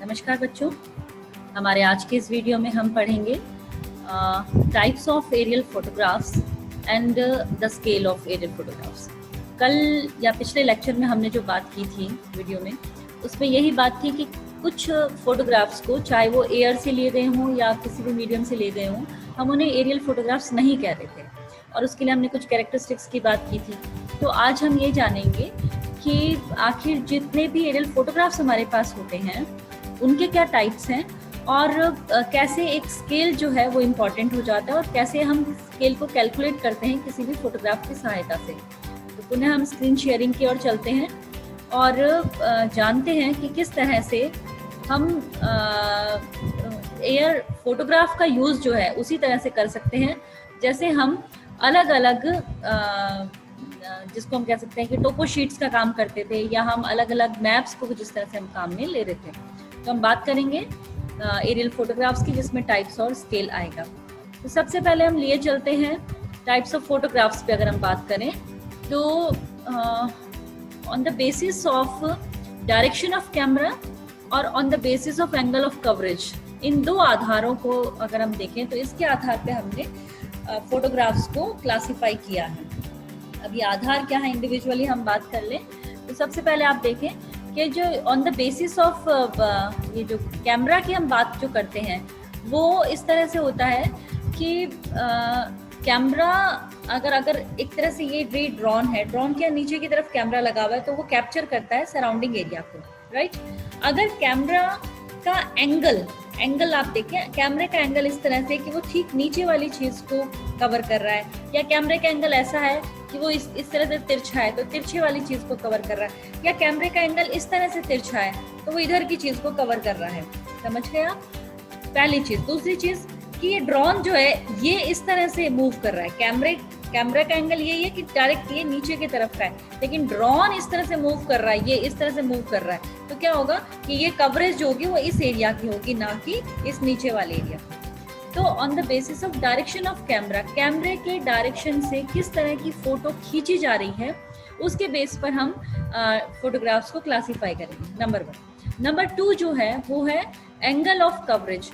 नमस्कार बच्चों, हमारे आज के इस वीडियो में हम पढ़ेंगे types of aerial photographs and the scale of aerial photographs. कल या पिछले लेक्चर में हमने जो बात की थी वीडियो में, उसमें यही बात थी कि कुछ फोटोग्राफ्स को, चाहे वो एयर से लिए गए हों या किसी भी मीडियम से लिए गए हों, हम उन्हें एरियल फोटोग्राफ्स नहीं कह रहे थे और उसके लिए हमने कुछ कैरेक्टरिस्टिक्स की बात की थी। तो आज हम ये जानेंगे कि आखिर जितने भी एरियल फोटोग्राफ्स हमारे पास होते हैं उनके क्या टाइप्स हैं और कैसे एक स्केल जो है वो इम्पॉर्टेंट हो जाता है और कैसे हम स्केल को कैलकुलेट करते हैं किसी भी फोटोग्राफ की सहायता से। तो पुनः हम स्क्रीन शेयरिंग की ओर चलते हैं और जानते हैं कि किस तरह से हम एयर फोटोग्राफ का यूज़ जो है उसी तरह से कर सकते हैं जैसे हम अलग अलग जिसको हम कह सकते हैं कि टोपो शीट्स का काम करते थे या हम अलग अलग मैप्स को जिस तरह से हम काम में ले रहे थे। तो हम बात करेंगे एरियल फोटोग्राफ्स की, जिसमें टाइप्स और स्केल आएगा। तो सबसे पहले हम लिए चलते हैं टाइप्स ऑफ फोटोग्राफ्स पे। अगर हम बात करें तो on the basis of direction of camera और on the basis of angle of coverage, इन दो आधारों को अगर हम देखें तो इसके आधार पे हमने फोटोग्राफ्स को क्लासिफाई किया है। अब ये आधार क्या है इंडिविजुअली हम बात कर लें तो सबसे पहले आप देखें कि जो ऑन द बेसिस ऑफ ये जो कैमरा की हम बात जो करते हैं वो इस तरह से होता है कि कैमरा अगर एक तरह से ये रे ड्रोन है, ड्रोन के नीचे की तरफ कैमरा लगा हुआ है तो वो कैप्चर करता है सराउंडिंग एरिया को, राइट। अगर कैमरा का एंगल आप देखें, कैमरे का एंगल इस तरह से कि वो ठीक नीचे वाली चीज को कवर कर रहा है, या कैमरे का एंगल ऐसा है कि वो इस तरह से तिरछा है तो तिरछे वाली चीज को कवर कर रहा है, या कैमरे का एंगल इस तरह से तिरछा है तो वो इधर की चीज को कवर कर रहा है। समझ गए आप? पहली चीज। दूसरी चीज कि ये ड्रोन जो है ये इस तरह से मूव कर रहा है, कैमरे का एंगल ये है कि डायरेक्ट ये नीचे की तरफ का है, लेकिन ड्रोन इस तरह से मूव कर रहा है, ये इस तरह से मूव कर रहा है, तो क्या होगा कि ये कवरेज जो होगी वो इस एरिया की होगी, ना कि इस नीचे वाले एरिया। तो on the basis of direction of camera, कैमरे के डायरेक्शन से किस तरह की फोटो खींची जा रही है उसके बेस पर हम फोटोग्राफ्स को क्लासीफाई करेंगे, नंबर 1। नंबर 2 जो है वो है एंगल ऑफ कवरेज।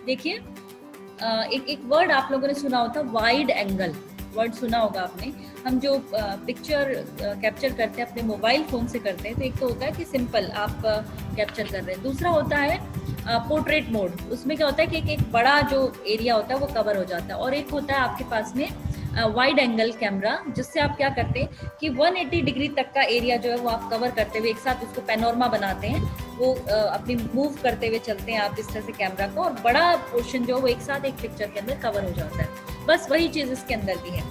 देखिए एक वर्ड आप लोगों ने सुना होता, वाइड एंगल वर्ड सुना होगा आपने। हम जो पिक्चर कैप्चर करते हैं अपने मोबाइल फोन से करते हैं तो एक तो होता है कि सिंपल आप कैप्चर कर रहे हैं, दूसरा होता है पोर्ट्रेट मोड। उसमें क्या होता है कि एक बड़ा जो एरिया होता है वो कवर हो जाता है, और एक होता है आपके पास में वाइड एंगल कैमरा, जिससे आप क्या करते हैं कि 180 डिग्री तक का एरिया जो है वो आप कवर करते हुए एक साथ उसको पैनोरमा बनाते हैं, वो अपनी मूव करते हुए चलते हैं आप इस तरह से कैमरा को, और बड़ा पोर्शन जो वो एक साथ एक पिक्चर के अंदर कवर हो जाता है। बस वही चीज इसके अंदर भी है।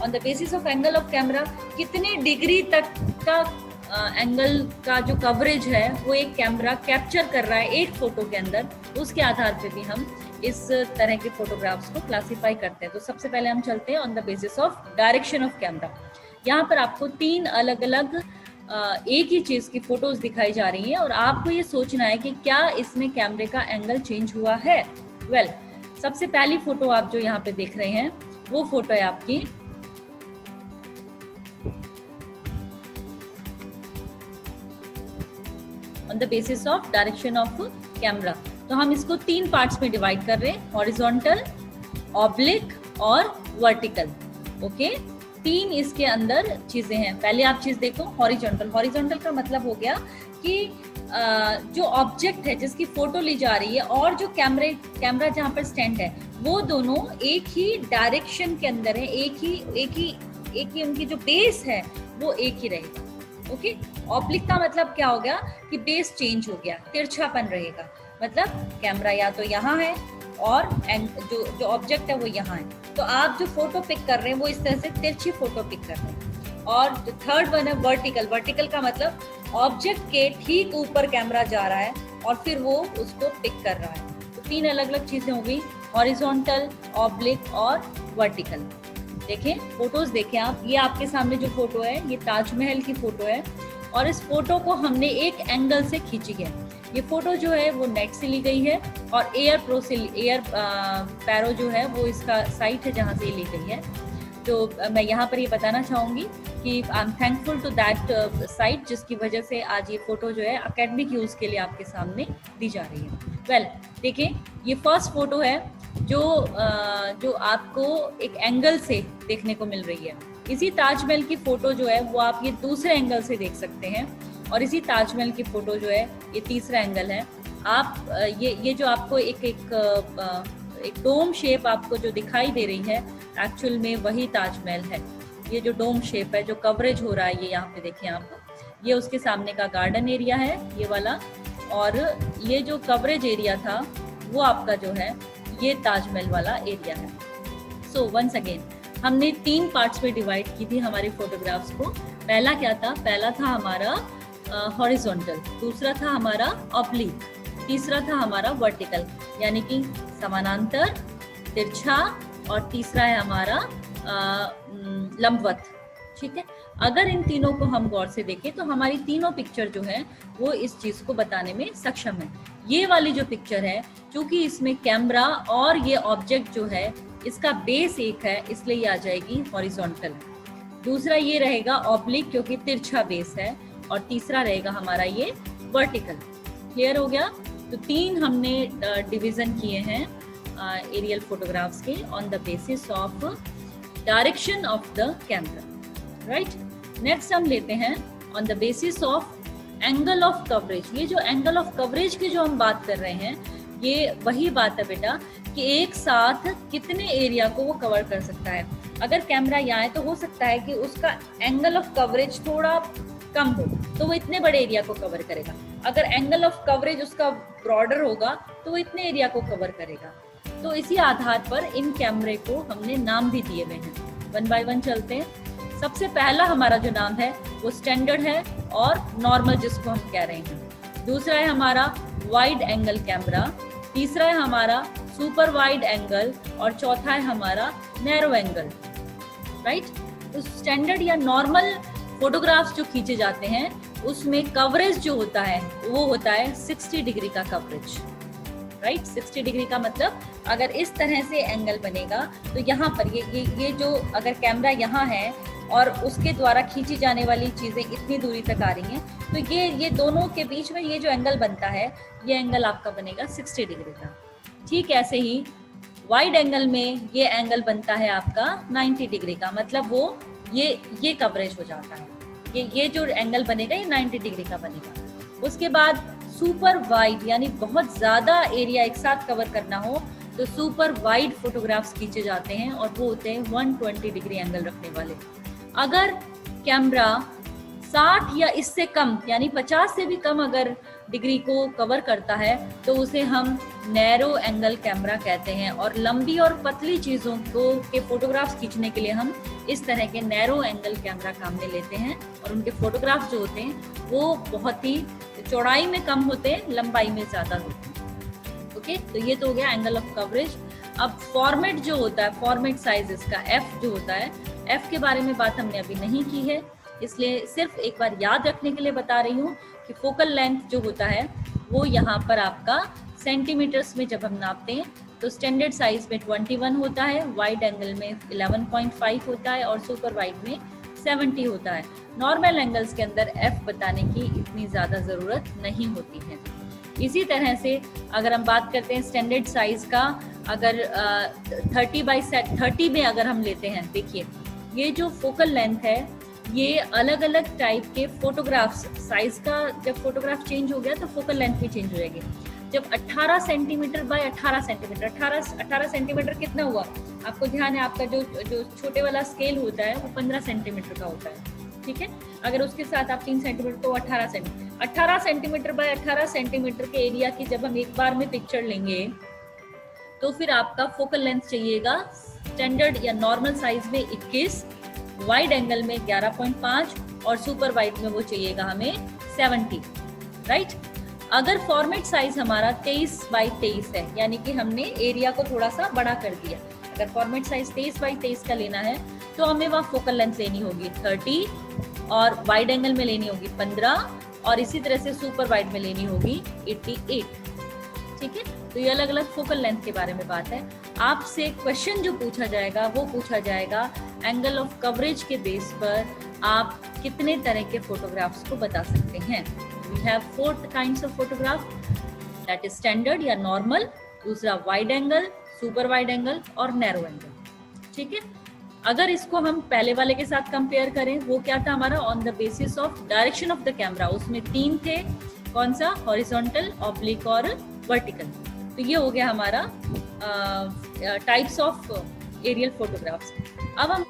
On the basis of angle of camera, कितने डिग्री तक का एंगल का जो कवरेज है वो एक कैमरा कैप्चर कर रहा है एक फोटो के अंदर, उसके आधार पे भी हम इस तरह के फोटोग्राफ्स को क्लासिफाई करते हैं। तो सबसे पहले हम चलते हैं on the basis of direction of camera. यहाँ पर आपको 3 अलग अलग एक ही चीज की फोटोज दिखाई जा रही हैं और आपको ये सोचना है कि क्या इसमें कैमरे का एंगल चेंज हुआ है। वेल, सबसे पहली फोटो आप जो यहाँ पे देख रहे हैं वो फोटो है आपकी on the basis of direction of camera. तो हम इसको 3 पार्ट्स में डिवाइड कर रहे हैं, हॉरिजॉन्टल, ऑब्लिक और वर्टिकल। ओके, 3 इसके अंदर चीजें हैं। पहले आप चीज देखो हॉरिजॉन्टल का मतलब हो गया कि जो ऑब्जेक्ट है जिसकी फोटो ली जा रही है और जो कैमरा जहाँ पर स्टैंड है वो दोनों एक ही डायरेक्शन के अंदर है, एक ही उनकी जो बेस है वो एक ही रहेगा। ओके, ऑब्लिक का मतलब क्या हो गया कि बेस चेंज हो गया, तिरछापन रहेगा, मतलब कैमरा या तो यहाँ है और जो ऑब्जेक्ट है वो यहाँ है। तो आप जो फोटो पिक कर रहे हैं वो इस तरह से तिरछी फोटो पिक कर रहे हैं। और जो थर्ड वन है वर्टिकल का मतलब ऑब्जेक्ट के ठीक ऊपर कैमरा जा रहा है और फिर वो उसको पिक कर रहा है। तो 3 अलग अलग चीजें हो गई, हॉरिजॉन्टल, ऑब्लिक और वर्टिकल। देखें फोटोज, देखें आप, ये आपके सामने जो फोटो है ये ताजमहल की फोटो है और इस फोटो को हमने एक एंगल से खींची है। ये फोटो जो है वो नेट से ली गई है और एयर पैरो जो है वो इसका साइट है जहाँ से ली गई है। तो मैं यहाँ पर ये बताना चाहूँगी कि I am thankful to that site, जिसकी वजह से आज ये फ़ोटो जो है एकेडमिक यूज़ के लिए आपके सामने दी जा रही है। वेल, देखिए ये फर्स्ट फ़ोटो है जो आपको एक एंगल से देखने को मिल रही है। इसी ताजमहल की फ़ोटो जो है वो आप ये दूसरे एंगल से देख सकते हैं, और इसी ताजमहल की फ़ोटो जो है ये तीसरा एंगल है। आप ये जो आपको एक डोम शेप आपको जो दिखाई दे रही है, एक्चुअल में वही ताजमहल है। ये जो डोम शेप है, जो कवरेज हो रहा है, ये यहाँ पे देखिए आप, ये उसके सामने का गार्डन एरिया है ये वाला, और ये जो कवरेज एरिया था वो आपका जो है ये ताजमहल वाला एरिया है। सो वंस अगेन हमने 3 पार्ट्स में डिवाइड की थी हमारे फोटोग्राफ्स को। पहला क्या था? पहला था हमारा हॉरिजॉन्टल, दूसरा था हमारा ऑब्लिक, तीसरा था हमारा वर्टिकल, यानी कि समानांतर, तिरछा, और तीसरा है हमारा लंबवत। ठीक है, अगर इन तीनों को हम गौर से देखें तो हमारी तीनों पिक्चर जो है वो इस चीज को बताने में सक्षम है। ये वाली जो पिक्चर है, क्योंकि इसमें कैमरा और ये ऑब्जेक्ट जो है इसका बेस एक है, इसलिए ये आ जाएगी हॉरिजॉन्टल। दूसरा ये रहेगा ऑब्लिक, क्योंकि तिरछा बेस है, और तीसरा रहेगा हमारा ये वर्टिकल। क्लियर हो गया? तो 3 हमने डिवीजन किए हैं एरियल फोटोग्राफ्स के on the basis of direction of the camera, right. Next हम लेते हैं on the basis of angle of coverage. ये जो एंगल ऑफ कवरेज की जो हम बात कर रहे हैं, ये वही बात है बेटा कि एक साथ कितने एरिया को वो कवर कर सकता है। अगर कैमरा यहाँ है तो हो सकता है कि उसका एंगल ऑफ कवरेज थोड़ा कम हो, तो वो इतने बड़े एरिया को कवर करेगा। अगर एंगल ऑफ कवरेज उसका ब्रॉडर होगा तो वो इतने एरिया को कवर करेगा। तो इसी आधार पर इन कैमरे को हमने नाम भी दिए हुए हैं। 1 बाय 1 चलते हैं। सबसे पहला हमारा जो नाम है वो स्टैंडर्ड है और नॉर्मल, जिसको हम कह रहे हैं। दूसरा है हमारा वाइड एंगल कैमरा, तीसरा है हमारा सुपर वाइड एंगल, और चौथा है हमारा नैरो एंगल, राइट। तो स्टैंडर्ड या नॉर्मल फोटोग्राफ्स जो खींचे जाते हैं उसमें कवरेज जो होता है वो होता है 60 डिग्री का कवरेज, राइट। 60 डिग्री का मतलब अगर इस तरह से एंगल बनेगा तो यहाँ पर ये जो अगर कैमरा यहाँ है और उसके द्वारा खींची जाने वाली चीजें इतनी दूरी तक आ रही हैं, तो ये दोनों के बीच में ये जो एंगल बनता है, ये एंगल आपका बनेगा 60 डिग्री का। ठीक ऐसे ही वाइड एंगल में ये एंगल बनता है आपका 90 डिग्री का, मतलब वो ये कवरेज हो जाता है। ये जो एंगल बनेगा ये 90 डिग्री का बनेगा। उसके बाद सुपर वाइड, यानी बहुत ज्यादा एरिया एक साथ कवर करना हो तो सुपर वाइड फोटोग्राफ्स खींचे जाते हैं, और वो होते हैं 120 डिग्री एंगल रखने वाले। अगर कैमरा 60 या इससे कम, यानी 50 से भी कम अगर डिग्री को कवर करता है तो उसे हम नैरो एंगल कैमरा कहते हैं। और लंबी और पतली चीजों के फोटोग्राफ्स खींचने के लिए हम इस तरह के नैरो एंगल कैमरा काम में लेते हैं, और उनके फोटोग्राफ्स जो होते हैं वो बहुत ही चौड़ाई में कम होते हैं, लंबाई में ज्यादा होते हैं। ओके, तो ये तो हो गया एंगल ऑफ कवरेज। अब फॉर्मेट जो होता है, फॉर्मेट साइज इसका एफ जो होता है, एफ के बारे में बात हमने अभी नहीं की है, इसलिए सिर्फ एक बार याद रखने के लिए बता रही हूँ कि फोकल लेंथ जो होता है वो यहाँ पर आपका सेंटीमीटर्स में जब हम नापते हैं तो स्टैंडर्ड साइज में 21 होता है, वाइड एंगल में 11.5 होता है, और सुपर वाइड में 70 होता है। नॉर्मल एंगल्स के अंदर एफ बताने की इतनी ज़्यादा ज़रूरत नहीं होती है। इसी तरह से अगर हम बात करते हैं स्टैंडर्ड साइज का, अगर 30x30 में अगर हम लेते हैं, देखिए ये जो फोकल लेंथ है ये अलग अलग टाइप के फोटोग्राफ्स, साइज का जब फोटोग्राफ चेंज हो गया तो फोकल लेंथ भी चेंज हो जाएगी। जब 18 सेंटीमीटर बाय 18 सेंटीमीटर, 18 सेंटीमीटर कितना हुआ आपको ध्यान है? आपका जो छोटे वाला स्केल होता है वो 15 सेंटीमीटर का होता है, ठीक है। अगर उसके साथ आप 3 सेंटीमीटर तो 18 सेंटीमीटर बाय 18 सेंटीमीटर के एरिया की जब हम एक बार में पिक्चर लेंगे तो फिर आपका फोकल लेंथ चाहिएगा स्टैंडर्ड या नॉर्मल साइज में 21, वाइड एंगल में 11.5, और सुपर वाइड में वो चाहिएगा हमें 70, राइट। अगर फॉर्मेट साइज हमारा 23x23 है, यानी कि हमने एरिया को थोड़ा सा बड़ा कर दिया, अगर फॉर्मेट साइज 23x23 का लेना है तो हमें वहाँ फोकल लेंथ लेनी होगी 30, और वाइड एंगल में लेनी होगी 15, और इसी तरह से सुपर वाइड में लेनी होगी 88, ठीक है। तो ये अलग अलग फोकल लेंथ के बारे में बात है। आपसे क्वेश्चन जो पूछा जाएगा वो पूछा जाएगा एंगल ऑफ कवरेज के बेस पर आप कितने तरह के फोटोग्राफ्स को बता सकते हैं। We have 4 kinds of photograph, that is standard या नॉर्मल, दूसरा wide angle, super wide angle और नैरो एंगल। ठीक है, अगर इसको हम पहले वाले के साथ कंपेयर करें, वो क्या था हमारा, on the basis of direction of the camera, उसमें 3 थे, कौन सा, हॉरिजॉन्टल, ऑब्लिक और वर्टिकल। तो ये हो गया हमारा टाइप्स ऑफ एरियल फोटोग्राफ्स। अब हम